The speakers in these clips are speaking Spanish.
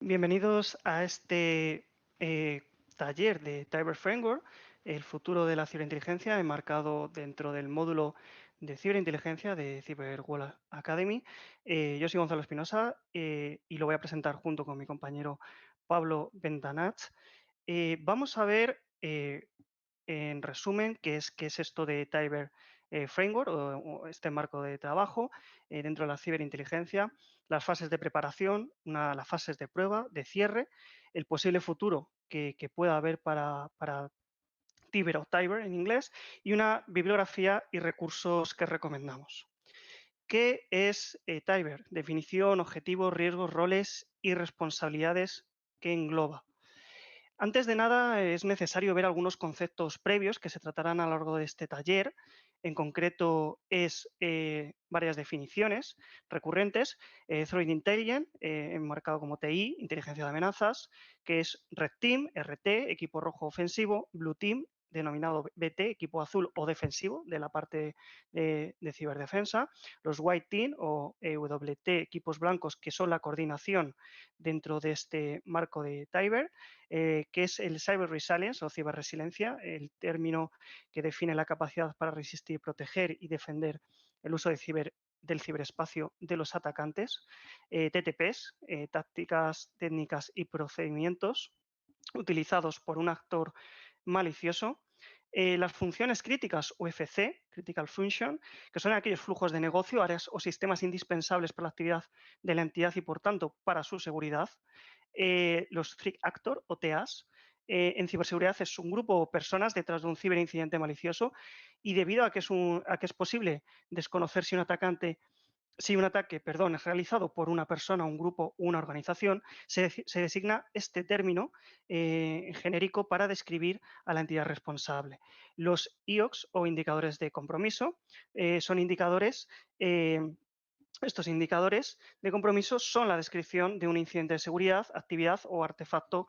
Bienvenidos a este taller de Cyber Framework, el futuro de la ciberinteligencia, enmarcado dentro del módulo de ciberinteligencia de Cyber World Academy. Yo soy Gonzalo Espinosa y lo voy a presentar junto con mi compañero Pablo Bentanach. Vamos a ver en resumen, ¿qué es esto de Cyber Framework o este marco de trabajo dentro de la ciberinteligencia? Las fases de preparación, las fases de prueba, de cierre, el posible futuro que pueda haber para Tiber o Tiber en inglés y una bibliografía y recursos que recomendamos. ¿Qué es Tiber? Definición, objetivos, riesgos, roles y responsabilidades que engloba. Antes de nada, es necesario ver algunos conceptos previos que se tratarán a lo largo de este taller. En concreto, varias definiciones recurrentes. Threat Intelligence, enmarcado como TI, inteligencia de amenazas, que es Red Team, RT, equipo rojo ofensivo, Blue Team, denominado BT, equipo azul o defensivo de la parte de ciberdefensa, los White Team o EWT, equipos blancos, que son la coordinación dentro de este marco de Tiber, que es el Cyber Resilience o ciberresiliencia, el término que define la capacidad para resistir, proteger y defender el uso del ciberespacio de los atacantes, TTPs, tácticas, técnicas y procedimientos utilizados por un actor malicioso. Las funciones críticas o FC, Critical Function, que son aquellos flujos de negocio, áreas o sistemas indispensables para la actividad de la entidad y, por tanto, para su seguridad. Los Threat Actor o TAs. En ciberseguridad es un grupo o personas detrás de un ciberincidente malicioso y debido a que es posible desconocer si un ataque, perdón, es realizado por una persona, un grupo o una organización, se designa este término genérico para describir a la entidad responsable. Los IOCs o indicadores de compromiso son indicadores estos indicadores de compromiso son la descripción de un incidente de seguridad, actividad o artefacto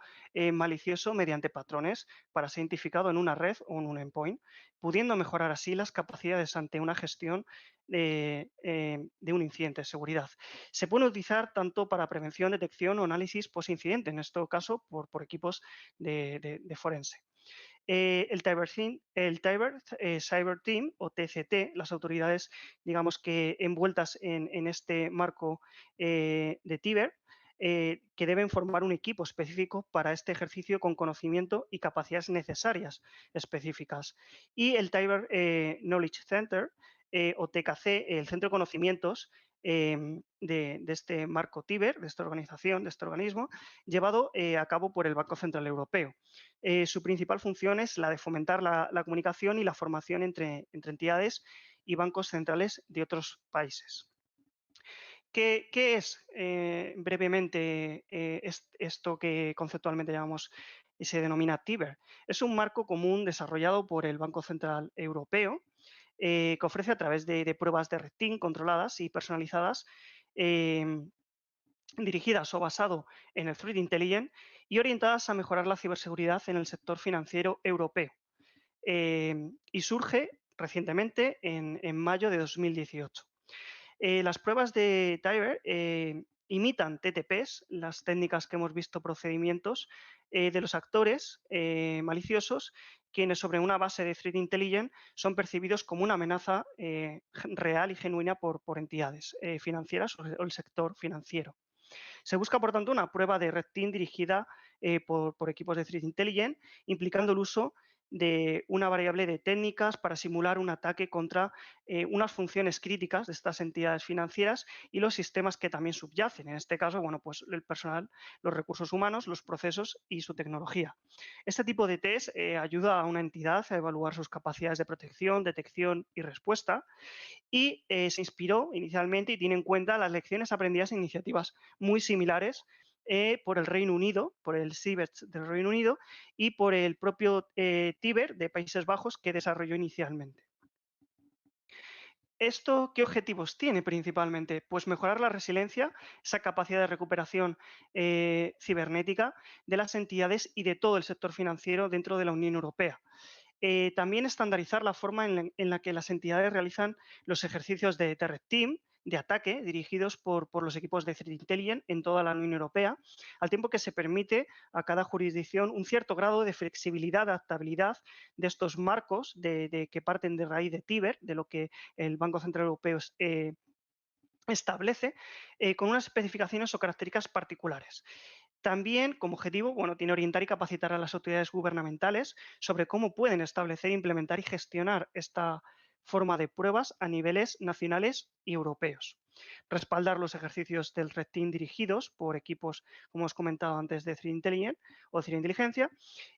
malicioso mediante patrones para ser identificado en una red o en un endpoint, pudiendo mejorar así las capacidades ante una gestión de un incidente de seguridad. Se pueden utilizar tanto para prevención, detección o análisis post-incidente, en este caso por equipos de forense. El Cyber Team o TCT, las autoridades, digamos que envueltas en este marco de Tiber, que deben formar un equipo específico para este ejercicio con conocimiento y capacidades necesarias específicas. Y el Tiber Knowledge Center o TKC, el Centro de Conocimientos de este marco Tiber, de esta organización, de este organismo, llevado a cabo por el Banco Central Europeo. Su principal función es la de fomentar la comunicación y la formación entre entidades y bancos centrales de otros países. ¿Qué es brevemente esto que conceptualmente llamamos y se denomina TIBER? Es un marco común desarrollado por el Banco Central Europeo que ofrece a través de pruebas de red team controladas y personalizadas dirigidas o basado en el Threat Intelligence y orientadas a mejorar la ciberseguridad en el sector financiero europeo. Y surge recientemente en mayo de 2018. Las pruebas de Tiber imitan TTPs, las técnicas que hemos visto, procedimientos de los actores maliciosos, quienes sobre una base de Threat Intelligence son percibidos como una amenaza real y genuina por entidades financieras o el sector financiero. Se busca, por tanto, una prueba de red team dirigida por equipos de Threat Intelligence, implicando el uso de una variable de técnicas para simular un ataque contra unas funciones críticas de estas entidades financieras y los sistemas que también subyacen. En este caso, bueno, pues el personal, los recursos humanos, los procesos y su tecnología. Este tipo de test ayuda a una entidad a evaluar sus capacidades de protección, detección y respuesta y se inspiró inicialmente y tiene en cuenta las lecciones aprendidas en iniciativas muy similares por el Reino Unido, por el CIBERT del Reino Unido y por el propio Tiber de Países Bajos que desarrolló inicialmente. ¿Esto qué objetivos tiene principalmente? Pues mejorar la resiliencia, esa capacidad de recuperación cibernética de las entidades y de todo el sector financiero dentro de la Unión Europea. También estandarizar la forma en la que las entidades realizan los ejercicios de Red Team, de ataque dirigidos por los equipos de Threat Intelligence en toda la Unión Europea, al tiempo que se permite a cada jurisdicción un cierto grado de flexibilidad, adaptabilidad de estos marcos que parten de raíz de Tiber, de lo que el Banco Central Europeo establece, con unas especificaciones o características particulares. También, como objetivo, bueno, tiene orientar y capacitar a las autoridades gubernamentales sobre cómo pueden establecer, implementar y gestionar esta forma de pruebas a niveles nacionales y europeos. Respaldar los ejercicios del Red Team dirigidos por equipos, como os comentado antes, de Threat Intelligence o Ciberinteligencia,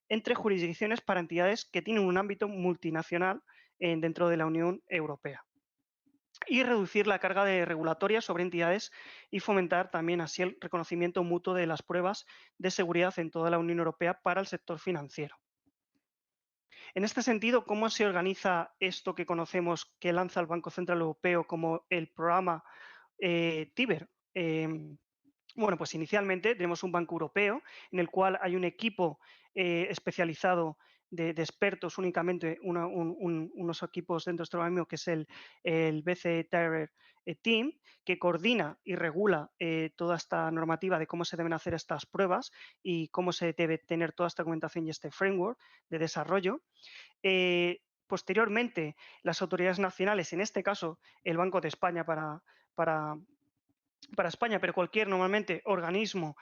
entre jurisdicciones para entidades que tienen un ámbito multinacional dentro de la Unión Europea y reducir la carga regulatoria sobre entidades y fomentar también así el reconocimiento mutuo de las pruebas de seguridad en toda la Unión Europea para el sector financiero. En este sentido, ¿cómo se organiza esto que conocemos que lanza el Banco Central Europeo como el programa TIBER? Bueno, pues inicialmente tenemos un banco europeo en el cual hay un equipo especializado de expertos únicamente, unos equipos dentro de este organismo que es el BCE Terror Team, que coordina y regula toda esta normativa de cómo se deben hacer estas pruebas y cómo se debe tener toda esta documentación y este framework de desarrollo. Posteriormente, las autoridades nacionales, en este caso el Banco de España para para España, pero cualquier normalmente organismo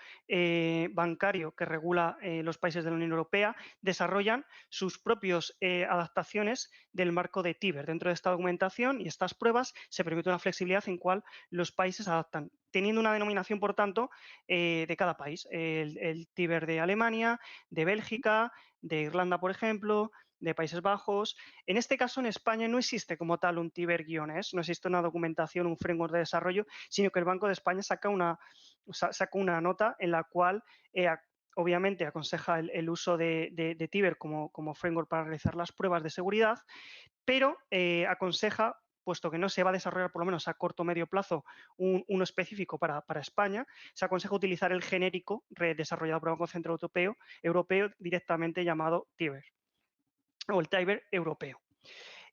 bancario que regula los países de la Unión Europea desarrollan sus propias adaptaciones del marco de Tiber. Dentro de esta documentación y estas pruebas se permite una flexibilidad en cual los países adaptan, teniendo una denominación, por tanto, de cada país. El Tiber de Alemania, de Bélgica, de Irlanda, por ejemplo, de Países Bajos. En este caso, en España no existe como tal un Tiber-es, no existe una documentación, un framework de desarrollo, sino que el Banco de España saca una nota en la cual obviamente aconseja el uso de Tiber como framework para realizar las pruebas de seguridad, pero aconseja, puesto que no se va a desarrollar por lo menos a corto o medio plazo uno específico para España, se aconseja utilizar el genérico desarrollado por el Banco Central Europeo directamente llamado Tiber o el Tiber europeo.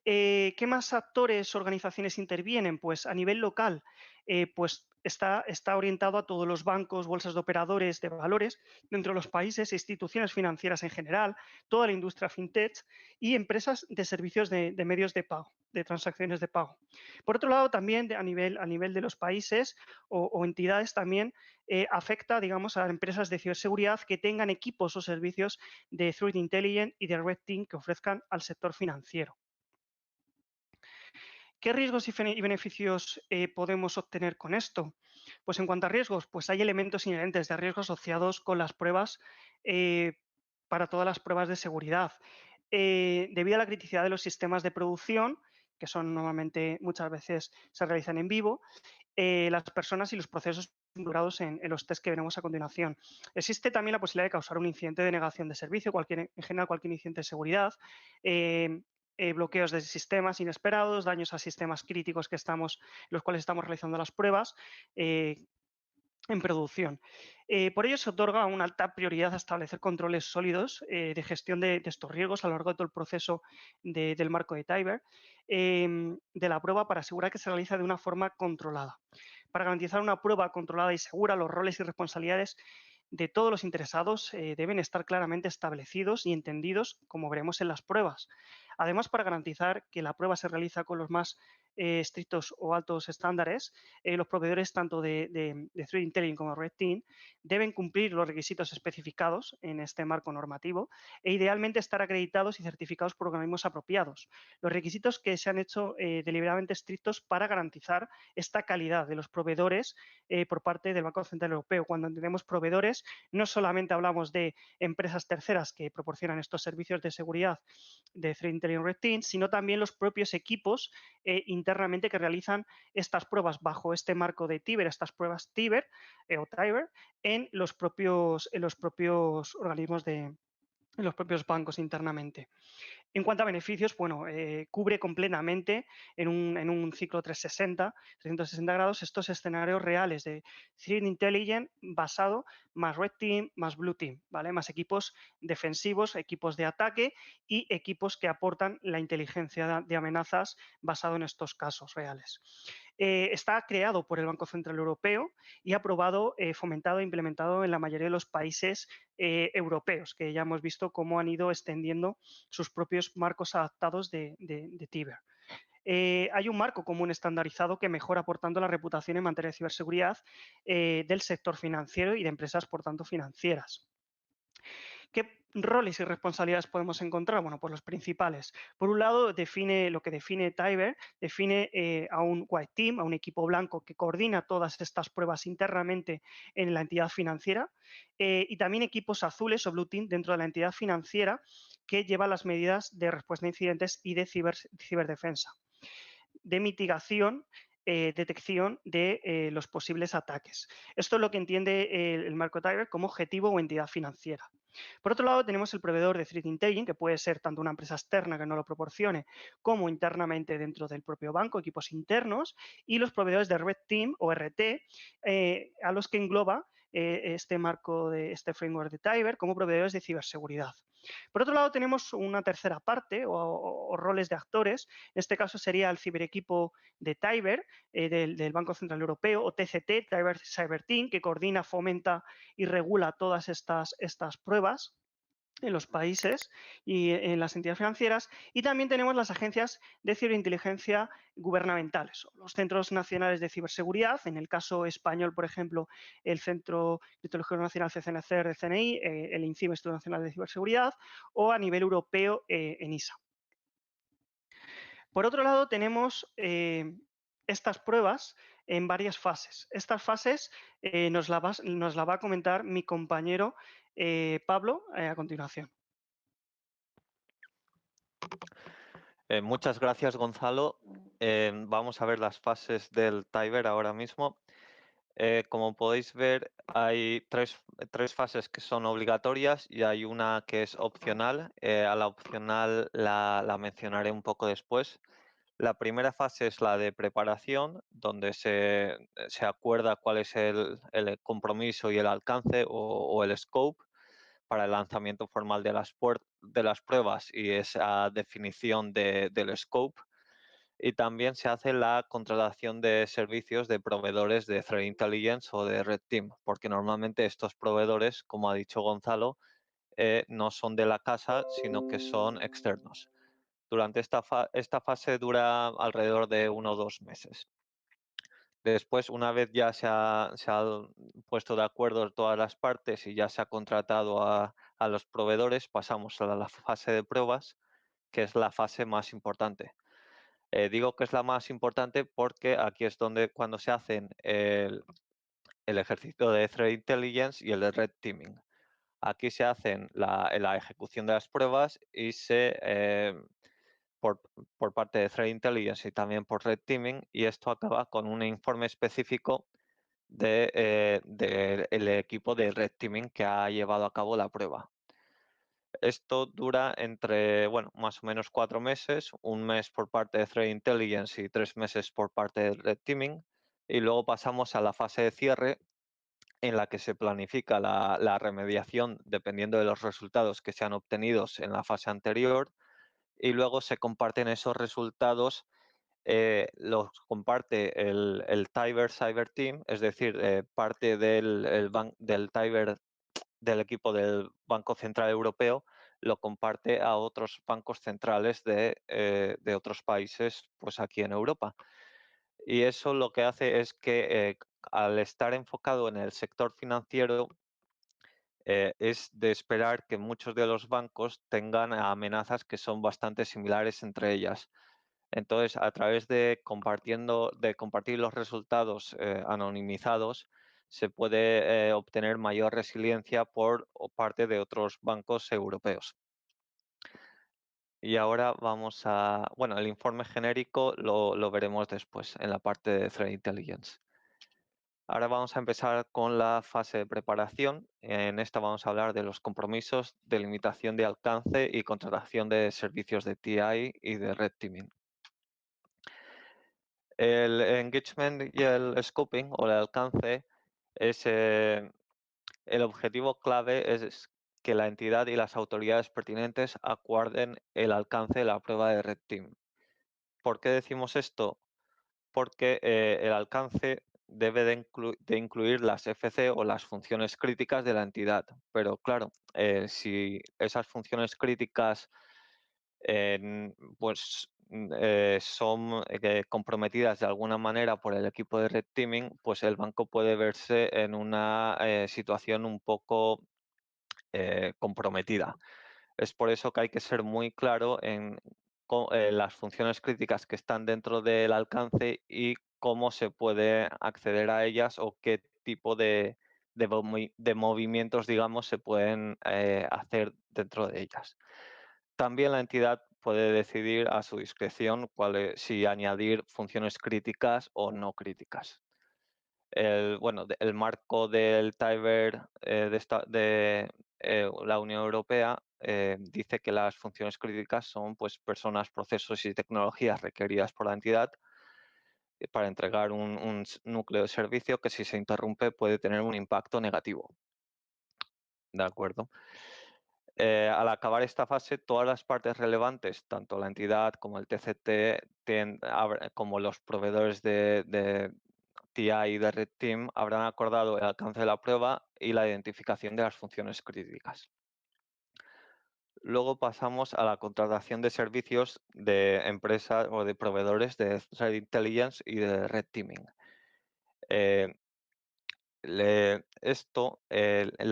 ¿Qué más actores, organizaciones intervienen? Pues a nivel local, pues está orientado a todos los bancos, bolsas de operadores de valores dentro de los países, instituciones financieras en general, toda la industria fintech y empresas de servicios de medios de pago, de transacciones de pago. Por otro lado, también a nivel de los países o entidades también afecta, digamos, a empresas de ciberseguridad que tengan equipos o servicios de Threat Intelligence y de Red Team que ofrezcan al sector financiero. ¿Qué riesgos y beneficios podemos obtener con esto? Pues en cuanto a riesgos, pues hay elementos inherentes de riesgo asociados con las pruebas eh, para todas las pruebas de seguridad. Debido a la criticidad de los sistemas de producción, que son normalmente muchas veces se realizan en vivo, las personas y los procesos involucrados en los test que veremos a continuación. Existe también la posibilidad de causar un incidente de negación de servicio, en general cualquier incidente de seguridad, eh, bloqueos de sistemas inesperados, daños a sistemas críticos los cuales estamos realizando las pruebas en producción. Por ello, se otorga una alta prioridad a establecer controles sólidos de gestión de estos riesgos a lo largo de todo el proceso del marco de Tiber de la prueba para asegurar que se realiza de una forma controlada. Para garantizar una prueba controlada y segura, los roles y responsabilidades de todos los interesados deben estar claramente establecidos y entendidos, como veremos en las pruebas. Además, para garantizar que la prueba se realiza con los más estrictos o altos estándares, los proveedores tanto de Threat Intelligence como Red Team deben cumplir los requisitos especificados en este marco normativo e idealmente estar acreditados y certificados por organismos apropiados. Los requisitos que se han hecho deliberadamente estrictos para garantizar esta calidad de los proveedores por parte del Banco Central Europeo. Cuando entendemos proveedores, no solamente hablamos de empresas terceras que proporcionan estos servicios de seguridad de Threat Intelligence Red Team, sino también los propios equipos internamente que realizan estas pruebas bajo este marco de Tiber, estas pruebas Tiber o Tiber en los propios organismos en los propios bancos internamente. En cuanto a beneficios, bueno, cubre completamente en un ciclo 360 grados estos escenarios reales de Threat Intelligence basado más Red Team más Blue Team, ¿vale? Más equipos defensivos, equipos de ataque y equipos que aportan la inteligencia de amenazas basado en estos casos reales. está creado por el Banco Central Europeo y aprobado, fomentado e implementado en la mayoría de los países europeos, que ya hemos visto cómo han ido extendiendo sus propios marcos adaptados de Tiber. Hay un marco común estandarizado que mejora, por tanto, la reputación en materia de ciberseguridad del sector financiero y de empresas, por tanto, financieras. ¿Qué roles y responsabilidades podemos encontrar? Bueno, pues los principales. Por un lado, define lo que define Tiber, define a un white team, a un equipo blanco que coordina todas estas pruebas internamente en la entidad financiera, y también equipos azules o blue team dentro de la entidad financiera que lleva las medidas de respuesta a incidentes y de ciberdefensa, de mitigación, detección de los posibles ataques. Esto es lo que entiende el marco Tiber como objetivo o entidad financiera. Por otro lado, tenemos el proveedor de Threat Intelligence, que puede ser tanto una empresa externa que no lo proporcione, como internamente dentro del propio banco, equipos internos, y los proveedores de Red Team o RT, a los que engloba este marco de este framework de Tiber como proveedores de ciberseguridad. Por otro lado, tenemos una tercera parte o roles de actores. En este caso sería el ciberequipo de Tiber, del Banco Central Europeo, o TCT, Tiber Cyber Team, que coordina, fomenta y regula todas estas pruebas en los países y en las entidades financieras. Y también tenemos las agencias de ciberinteligencia gubernamentales, los centros nacionales de ciberseguridad, en el caso español, por ejemplo, el Centro Criptológico Nacional CCNCR de CNI, el INCIBE, Instituto Nacional de Ciberseguridad, o a nivel europeo, ENISA. Por otro lado, tenemos estas pruebas en varias fases. Estas fases nos la va a comentar mi compañero Pablo a continuación. Muchas gracias, Gonzalo. Vamos a ver las fases del Tiber ahora mismo. Como podéis ver, hay tres fases que son obligatorias y hay una que es opcional. A la opcional la mencionaré un poco después. La primera fase es la de preparación, donde se acuerda cuál es el compromiso y el alcance o el scope para el lanzamiento formal de las pruebas y esa definición del scope. Y también se hace la contratación de servicios de proveedores de Threat Intelligence o de Red Team, porque normalmente estos proveedores, como ha dicho Gonzalo, no son de la casa, sino que son externos. Durante esta fase dura alrededor de 1 o 2 meses. Después, una vez ya se ha puesto de acuerdo todas las partes y ya se ha contratado a los proveedores, pasamos a la fase de pruebas, que es la fase más importante. Digo que es la más importante porque aquí es donde cuando se hacen el ejercicio de Threat Intelligence y el de Red Teaming. Aquí se hacen la ejecución de las pruebas y por, por parte de Threat Intelligence y también por Red Teaming, y esto acaba con un informe específico del equipo de Red Teaming que ha llevado a cabo la prueba. Esto dura entre, bueno, más o menos 4 meses, un mes por parte de Threat Intelligence y 3 meses por parte de Red Teaming, y luego pasamos a la fase de cierre en la que se planifica la remediación dependiendo de los resultados que sean obtenidos en la fase anterior, y luego se comparten esos resultados. Los comparte el Tiber Cyber Team, es decir, parte del Tiber del equipo del Banco Central Europeo lo comparte a otros bancos centrales de otros países, pues aquí en Europa. Y eso lo que hace es que al estar enfocado en el sector financiero, es de esperar que muchos de los bancos tengan amenazas que son bastante similares entre ellas. Entonces, a través de compartir los resultados anonimizados, se puede obtener mayor resiliencia por parte de otros bancos europeos. Y ahora vamos bueno, el informe genérico lo veremos después en la parte de Threat Intelligence. Ahora vamos a empezar con la fase de preparación. En esta vamos a hablar de los compromisos, de limitación de alcance y contratación de servicios de TI y de Red Teaming. El engagement y el scoping o el alcance es el objetivo clave es que la entidad y las autoridades pertinentes acuerden el alcance de la prueba de Red Team. ¿Por qué decimos esto? porque el alcance debe de incluir las FC o las funciones críticas de la entidad. Pero claro, si esas funciones críticas pues son comprometidas de alguna manera por el equipo de red teaming, pues el banco puede verse en una situación un poco comprometida. Es por eso que hay que ser muy claro en las funciones críticas que están dentro del alcance y cómo se puede acceder a ellas o qué tipo de movimientos, digamos, se pueden hacer dentro de ellas. También la entidad puede decidir a su discreción si añadir funciones críticas o no críticas. El marco del TIBER de la Unión Europea dice que las funciones críticas son pues, personas, procesos y tecnologías requeridas por la entidad para entregar un núcleo de servicio que si se interrumpe puede tener un impacto negativo. ¿De acuerdo? Al acabar esta fase, todas las partes relevantes, tanto la entidad como el TCT, como los proveedores de TI y de Red Team, habrán acordado el alcance de la prueba y la identificación de las funciones críticas. Luego pasamos a la contratación de servicios de empresas o de proveedores de Threat Intelligence y de Red Teaming. Eh, la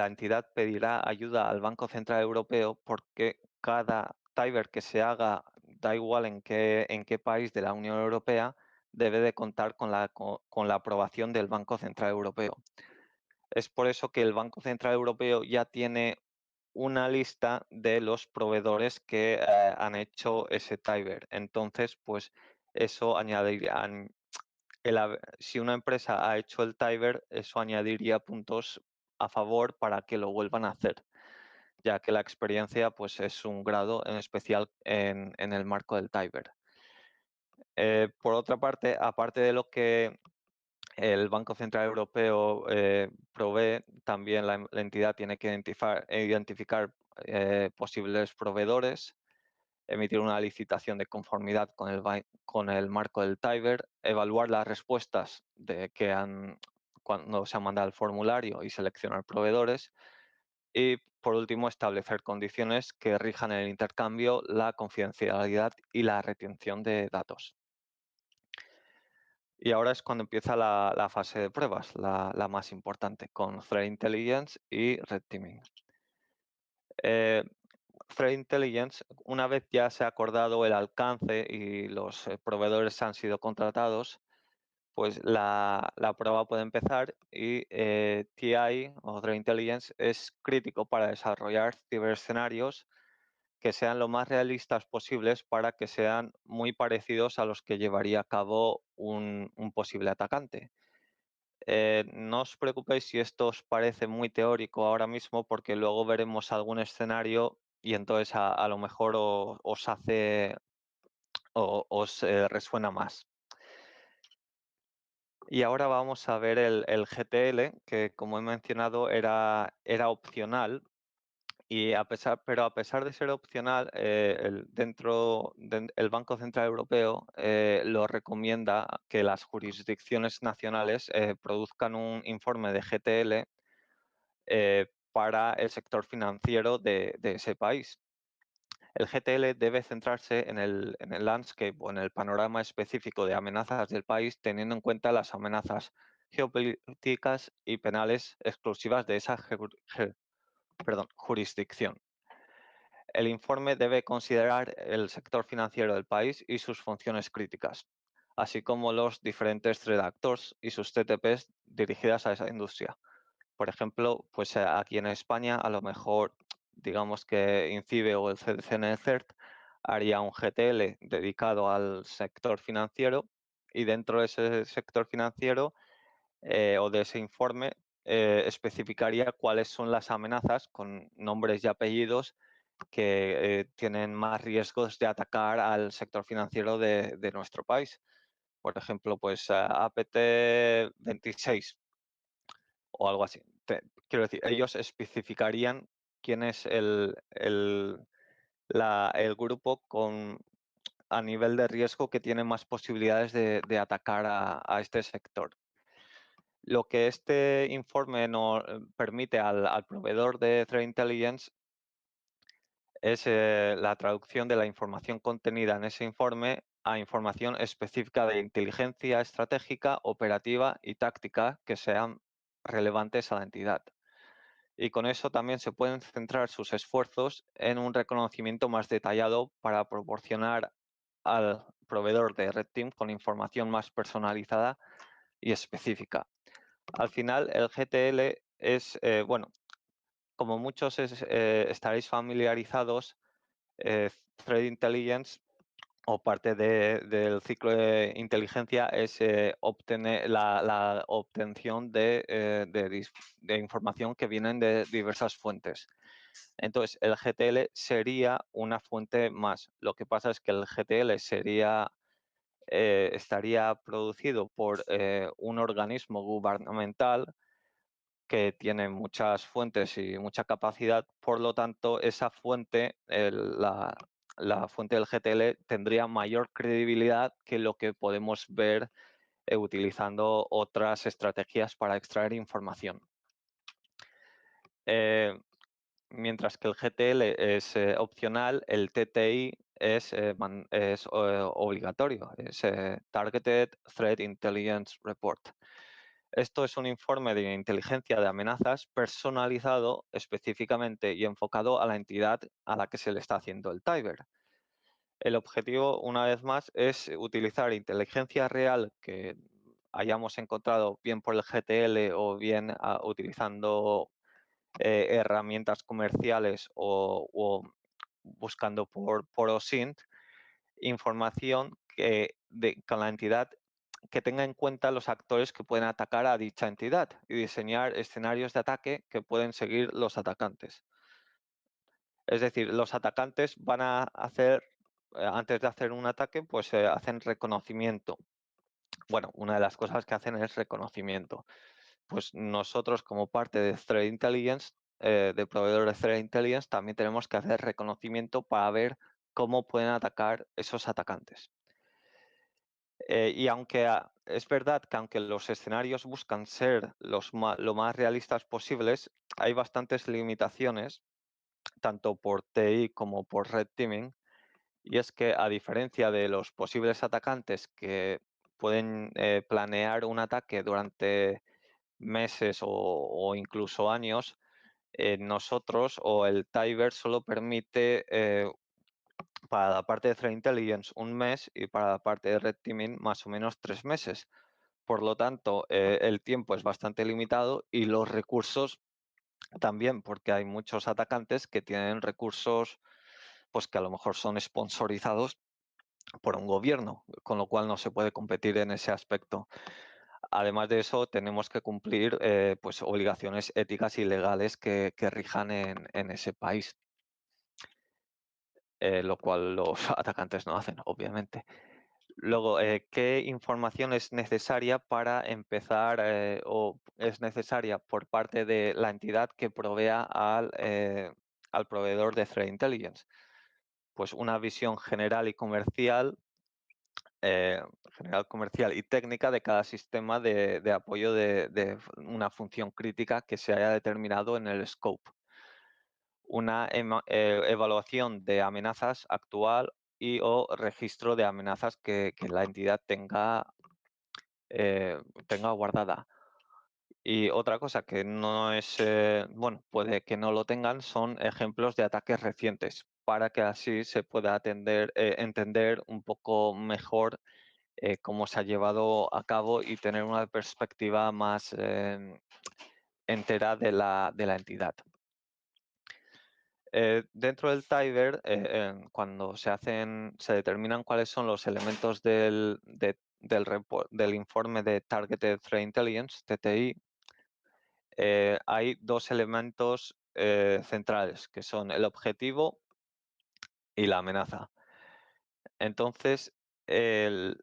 entidad pedirá ayuda al Banco Central Europeo porque cada TIBER que se haga, da igual en qué país de la Unión Europea, debe de contar con la aprobación del Banco Central Europeo. Es por eso que el Banco Central Europeo ya tiene una lista de los proveedores que han hecho ese TIBER. Entonces, pues eso añadiría, si una empresa ha hecho el TIBER, eso añadiría puntos a favor para que lo vuelvan a hacer, ya que la experiencia pues, es un grado en especial en el marco del TIBER. Por otra parte, aparte de lo que el Banco Central Europeo provee, también la entidad tiene que identificar posibles proveedores, emitir una licitación de conformidad con el marco del TIBER, evaluar las respuestas cuando se ha mandado el formulario y seleccionar proveedores. Y por último, establecer condiciones que rijan el intercambio, la confidencialidad y la retención de datos. Y ahora es cuando empieza la fase de pruebas, la más importante, con Threat Intelligence y Red Teaming. Eh, Threat Intelligence, una vez ya se ha acordado el alcance y los proveedores han sido contratados, pues la prueba puede empezar y TI o Threat Intelligence es crítico para desarrollar ciberescenarios que sean lo más realistas posibles para que sean muy parecidos a los que llevaría a cabo un posible atacante. No os preocupéis si esto os parece muy teórico ahora mismo, porque luego veremos algún escenario y entonces a lo mejor os hace o os resuena más. Y ahora vamos a ver el GTL, que como he mencionado era opcional. Pero a pesar de ser opcional, el Banco Central Europeo lo recomienda que las jurisdicciones nacionales produzcan un informe de GTL para el sector financiero de ese país. El GTL debe centrarse en el landscape o en el panorama específico de amenazas del país, teniendo en cuenta las amenazas geopolíticas y penales exclusivas de esa jurisdicción. El informe debe considerar el sector financiero del país y sus funciones críticas, así como los diferentes redactors y sus TTPs dirigidas a esa industria. Por ejemplo, pues aquí en España, a lo mejor, digamos que INCIBE o el CDC-NERCERT haría un GTL dedicado al sector financiero y dentro de ese sector financiero o de ese informe especificaría cuáles son las amenazas con nombres y apellidos que tienen más riesgos de atacar al sector financiero de nuestro país. Por ejemplo, pues APT 26 o algo así. Quiero decir, ellos especificarían quién es el grupo a nivel de riesgo que tiene más posibilidades de atacar a este sector. Lo que este informe permite al proveedor de Threat Intelligence es la traducción de la información contenida en ese informe a información específica de inteligencia estratégica, operativa y táctica que sean relevantes a la entidad. Y con eso también se pueden centrar sus esfuerzos en un reconocimiento más detallado para proporcionar al proveedor de Red Team con información más personalizada y específica. Al final, el GTL es, bueno, como muchos estaréis familiarizados, Threat Intelligence o parte del ciclo de inteligencia es obtener la obtención de información que vienen de diversas fuentes. Entonces, el GTL sería una fuente más. Lo que pasa es que el GTL estaría producido por un organismo gubernamental que tiene muchas fuentes y mucha capacidad, por lo tanto, esa fuente, la fuente del GTL, tendría mayor credibilidad que lo que podemos ver utilizando otras estrategias para extraer información. Eh, Mientras que el GTL es opcional, el TTI es obligatorio, es Targeted Threat Intelligence Report. Esto es un informe de inteligencia de amenazas personalizado específicamente y enfocado a la entidad a la que se le está haciendo el TIBER. El objetivo, una vez más, es utilizar inteligencia real que hayamos encontrado bien por el GTL o bien utilizando herramientas comerciales o buscando por OSINT, información con la entidad que tenga en cuenta los actores que pueden atacar a dicha entidad y diseñar escenarios de ataque que pueden seguir los atacantes. Es decir, los atacantes van a hacer, antes de hacer un ataque, pues hacen reconocimiento. Bueno, una de las cosas que hacen es reconocimiento. Pues nosotros, como parte de Threat Intelligence, de proveedor de Threat Intelligence, también tenemos que hacer reconocimiento para ver cómo pueden atacar esos atacantes. Y aunque es verdad que aunque los escenarios buscan ser lo más realistas posibles, hay bastantes limitaciones, tanto por TI como por red teaming, y es que a diferencia de los posibles atacantes que pueden planear un ataque durante meses o incluso años, nosotros o el Tiber solo permite para la parte de Threat Intelligence un mes y para la parte de Red Teaming más o menos 3 meses. Por lo tanto, el tiempo es bastante limitado y los recursos también, porque hay muchos atacantes que tienen recursos pues que a lo mejor son sponsorizados por un gobierno, con lo cual no se puede competir en ese aspecto. Además de eso, tenemos que cumplir pues obligaciones éticas y legales que rijan en ese país, lo cual los atacantes no hacen, obviamente. Luego, ¿qué información es necesaria para empezar o es necesaria por parte de la entidad que provea al proveedor de Threat Intelligence? Pues una visión general comercial y técnica de cada sistema de apoyo de una función crítica que se haya determinado en el scope. Una evaluación de amenazas actual y o registro de amenazas que la entidad tenga guardada. Y otra cosa que no es, bueno, puede que no lo tengan, son ejemplos de ataques recientes, para que así se pueda entender un poco mejor cómo se ha llevado a cabo y tener una perspectiva más entera de la entidad. Dentro del Tiber, cuando se determinan cuáles son los elementos del informe de Targeted Threat Intelligence, TTI, hay dos elementos centrales, que son el objetivo y la amenaza. Entonces, el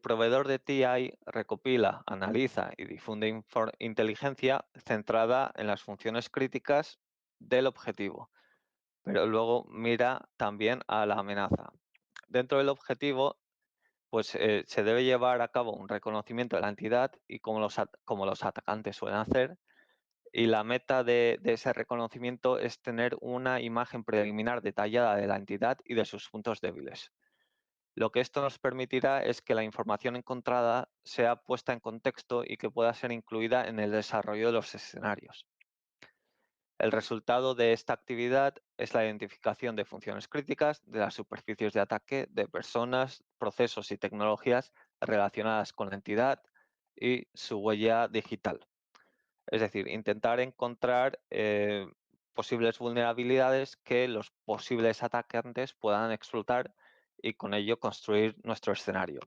proveedor de TI recopila, analiza y difunde inteligencia centrada en las funciones críticas del objetivo, pero luego mira también a la amenaza. Dentro del objetivo, pues se debe llevar a cabo un reconocimiento de la entidad y como los atacantes suelen hacer. Y la meta de ese reconocimiento es tener una imagen preliminar detallada de la entidad y de sus puntos débiles. Lo que esto nos permitirá es que la información encontrada sea puesta en contexto y que pueda ser incluida en el desarrollo de los escenarios. El resultado de esta actividad es la identificación de funciones críticas, de las superficies de ataque, de personas, procesos y tecnologías relacionadas con la entidad y su huella digital. Es decir, intentar encontrar posibles vulnerabilidades que los posibles atacantes puedan explotar y con ello construir nuestro escenario.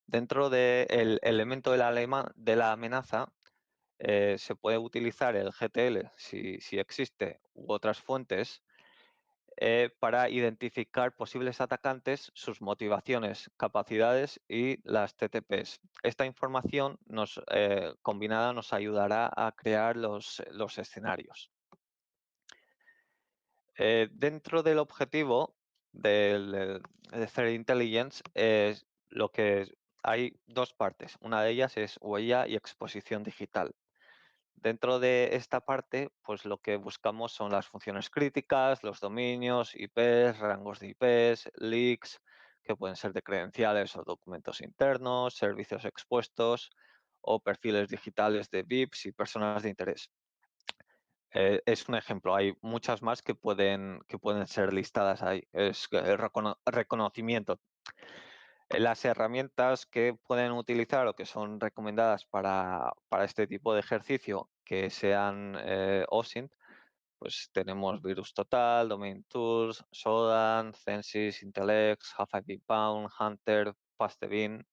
Dentro del elemento de la amenaza, se puede utilizar el GTL si existe u otras fuentes para identificar posibles atacantes, sus motivaciones, capacidades y las TTPs. Esta información combinada nos ayudará a crear los escenarios. Dentro del objetivo de Threat Intelligence, hay dos partes. Una de ellas es huella y exposición digital. Dentro de esta parte, pues lo que buscamos son las funciones críticas, los dominios, IPs, rangos de IPs, leaks, que pueden ser de credenciales o documentos internos, servicios expuestos o perfiles digitales de VIPs y personas de interés. Es un ejemplo, hay muchas más que pueden ser listadas ahí. Es reconocimiento. Las herramientas que pueden utilizar o que son recomendadas para este tipo de ejercicio que sean OSINT, pues tenemos Virus Total, Domain Tools, Sodan, Censys, Intelex, Half-IP Hunter, Pastebin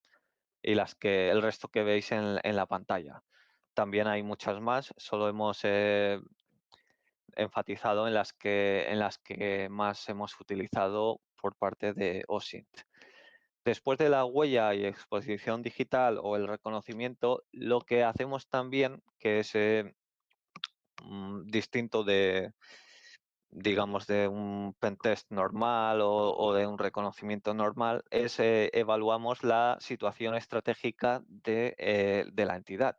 y el resto que veis en la pantalla. También hay muchas más, solo hemos enfatizado en las que más hemos utilizado por parte de OSINT. Después de la huella y exposición digital o el reconocimiento, lo que hacemos también, que es distinto digamos, de un pentest normal o de un reconocimiento normal, es evaluamos la situación estratégica de la entidad.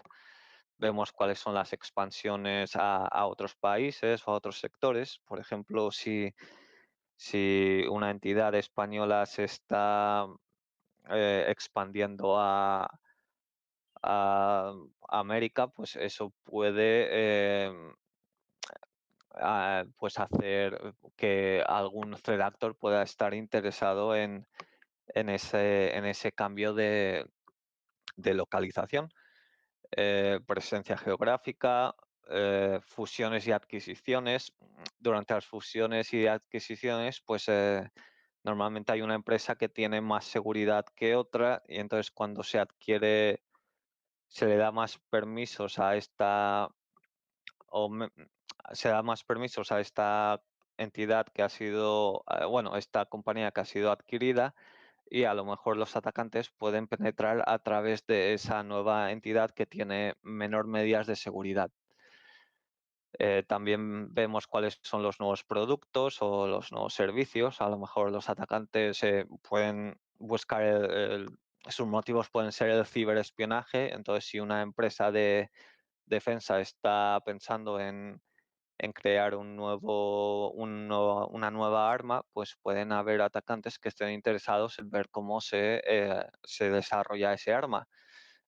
Vemos cuáles son las expansiones a otros países o a otros sectores. Por ejemplo, si una entidad española se está expandiendo a América, pues eso puede pues hacer que algún redactor pueda estar interesado en ese cambio de localización. Presencia geográfica, fusiones y adquisiciones. Durante las fusiones y adquisiciones, pues normalmente hay una empresa que tiene más seguridad que otra y entonces cuando se adquiere, se le da más permisos a esta o se da más permisos a esta entidad que ha sido, bueno, esta compañía que ha sido adquirida y a lo mejor los atacantes pueden penetrar a través de esa nueva entidad que tiene menor medidas de seguridad. También vemos cuáles son los nuevos productos o los nuevos servicios. A lo mejor los atacantes pueden buscar sus motivos pueden ser el ciberespionaje. Entonces, si una empresa de defensa está pensando en crear una nueva arma, pues pueden haber atacantes que estén interesados en ver cómo se desarrolla ese arma,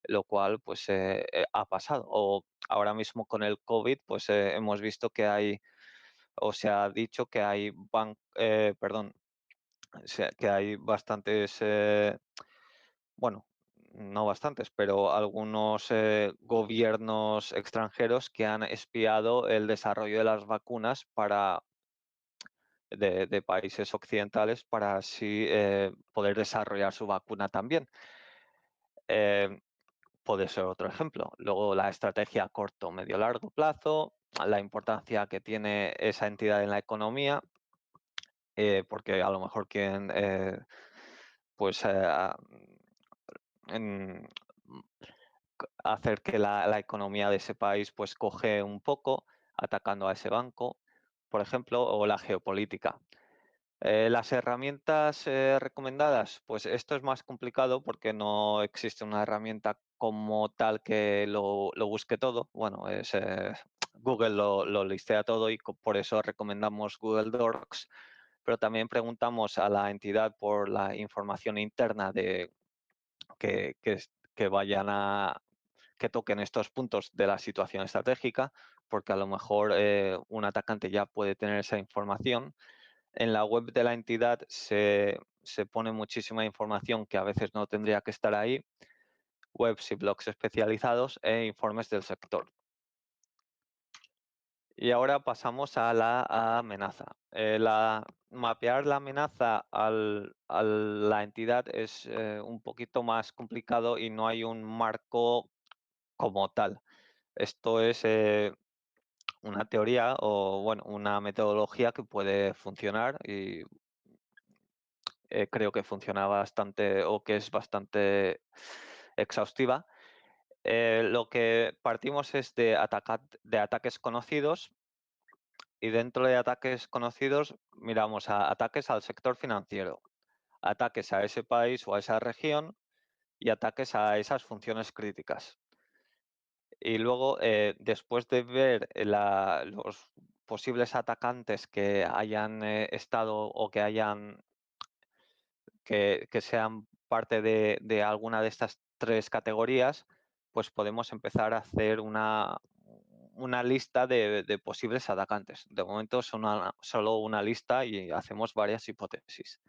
lo cual pues ha pasado. O ahora mismo con el COVID, pues hemos visto que hay, o se ha dicho que hay, perdón, que hay bastantes, bueno, no bastantes, pero algunos gobiernos extranjeros que han espiado el desarrollo de las vacunas de países occidentales para así poder desarrollar su vacuna también. Eh, Puede ser otro ejemplo. Luego la estrategia a corto, medio, largo plazo, la importancia que tiene esa entidad en la economía, porque a lo mejor quieren pues en- hacer que la economía de ese país pues coge un poco atacando a ese banco, por ejemplo, o la geopolítica. Las herramientas recomendadas, pues esto es más complicado porque no existe una herramienta como tal que lo busque todo. Bueno, Google lo listea todo y por eso recomendamos Google Docs, pero también preguntamos a la entidad por la información interna de que vayan que toquen estos puntos de la situación estratégica, porque a lo mejor un atacante ya puede tener esa información. En la web de la entidad se pone muchísima información que a veces no tendría que estar ahí, webs y blogs especializados e informes del sector. Y ahora pasamos a la amenaza. Mapear la amenaza a la entidad es un poquito más complicado y no hay un marco como tal. Esto es una teoría o bueno, una metodología que puede funcionar y creo que funciona bastante o que es bastante exhaustiva. Lo que partimos es de ataques conocidos y dentro de ataques conocidos miramos a ataques al sector financiero, ataques a ese país o a esa región y ataques a esas funciones críticas. Y luego, después de ver los posibles atacantes que hayan estado o que sean parte de alguna de estas tres categorías, pues podemos empezar a hacer una lista de posibles atacantes. De momento es solo una lista y hacemos varias hipótesis.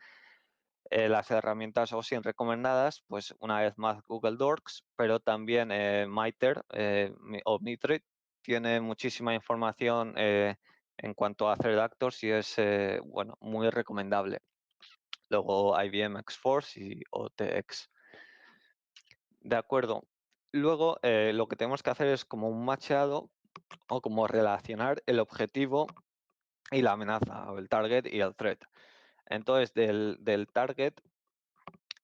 Las herramientas OSINT recomendadas, pues una vez más Google Docs, pero también MITRE o MITRE tiene muchísima información en cuanto a threat actors y es bueno, muy recomendable. Luego IBM X-Force y OTX. De acuerdo. Luego lo que tenemos que hacer es como un macheado o como relacionar el objetivo y la amenaza, o el target y el threat. Entonces, del target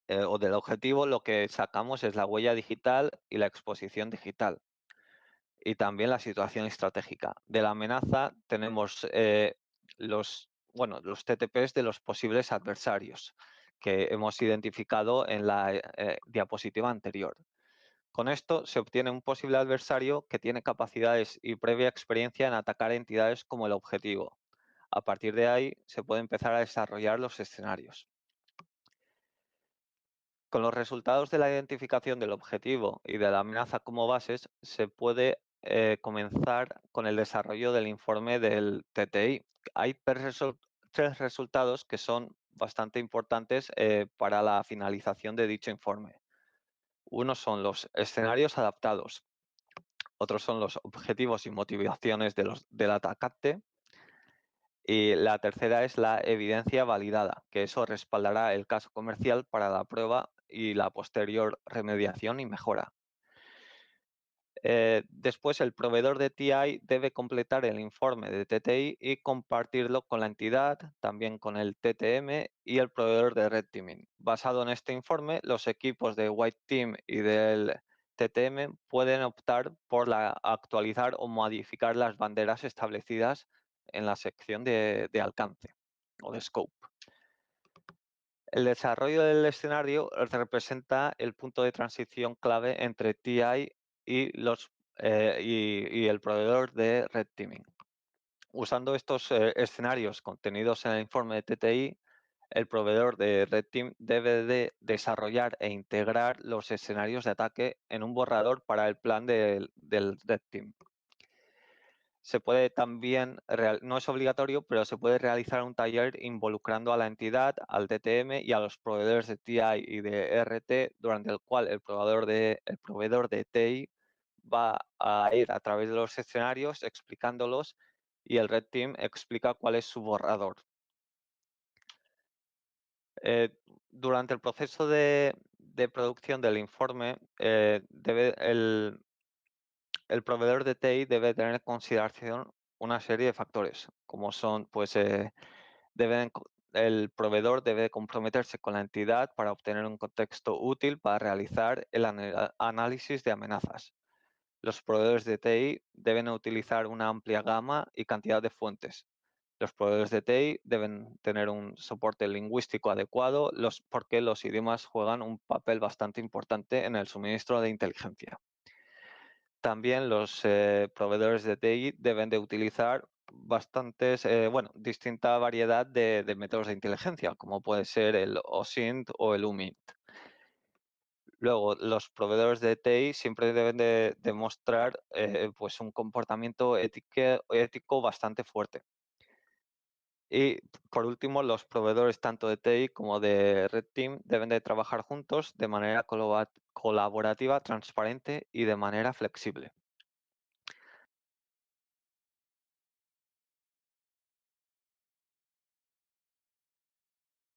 o del objetivo, lo que sacamos es la huella digital y la exposición digital. Y también la situación estratégica. De la amenaza tenemos los TTPs de los posibles adversarios que hemos identificado en la diapositiva anterior. Con esto se obtiene un posible adversario que tiene capacidades y previa experiencia en atacar entidades como el objetivo. A partir de ahí se puede empezar a desarrollar los escenarios. Con los resultados de la identificación del objetivo y de la amenaza como bases, se puede comenzar con el desarrollo del informe del TTI. Hay tres resultados que son bastante importantes para la finalización de dicho informe. Uno son los escenarios adaptados, otros son los objetivos y motivaciones del atacante y la tercera es la evidencia validada, que eso respaldará el caso comercial para la prueba y la posterior remediación y mejora. Después, el proveedor de TI debe completar el informe de TTI y compartirlo con la entidad, también con el TTM y el proveedor de Red Teaming. Basado en este informe, los equipos de White Team y del TTM pueden optar por actualizar o modificar las banderas establecidas en la sección de alcance o de scope. El desarrollo del escenario representa el punto de transición clave entre TI y el proveedor de Red Teaming. Usando estos escenarios contenidos en el informe de TTI, el proveedor de Red Team debe de desarrollar e integrar los escenarios de ataque en un borrador para el plan del Red Team. Se puede también, no es obligatorio, pero se puede realizar un taller involucrando a la entidad, al TTM y a los proveedores de TI y de RT, durante el cual el proveedor de TI va a ir a través de los escenarios explicándolos y el Red Team explica cuál es su borrador. Durante el proceso de producción del informe, el proveedor de TI debe tener en consideración una serie de factores, como son, pues, el proveedor debe comprometerse con la entidad para obtener un contexto útil para realizar el análisis de amenazas. Los proveedores de TI deben utilizar una amplia gama y cantidad de fuentes. Los proveedores de TI deben tener un soporte lingüístico adecuado, porque los idiomas juegan un papel bastante importante en el suministro de inteligencia. También los proveedores de TI deben de utilizar distinta variedad de métodos de inteligencia, como puede ser el OSINT o el UMINT. Luego, los proveedores de TI siempre deben de demostrar pues un comportamiento ético bastante fuerte. Y por último, los proveedores tanto de TI como de Red Team deben de trabajar juntos de manera colaborativa, transparente y de manera flexible.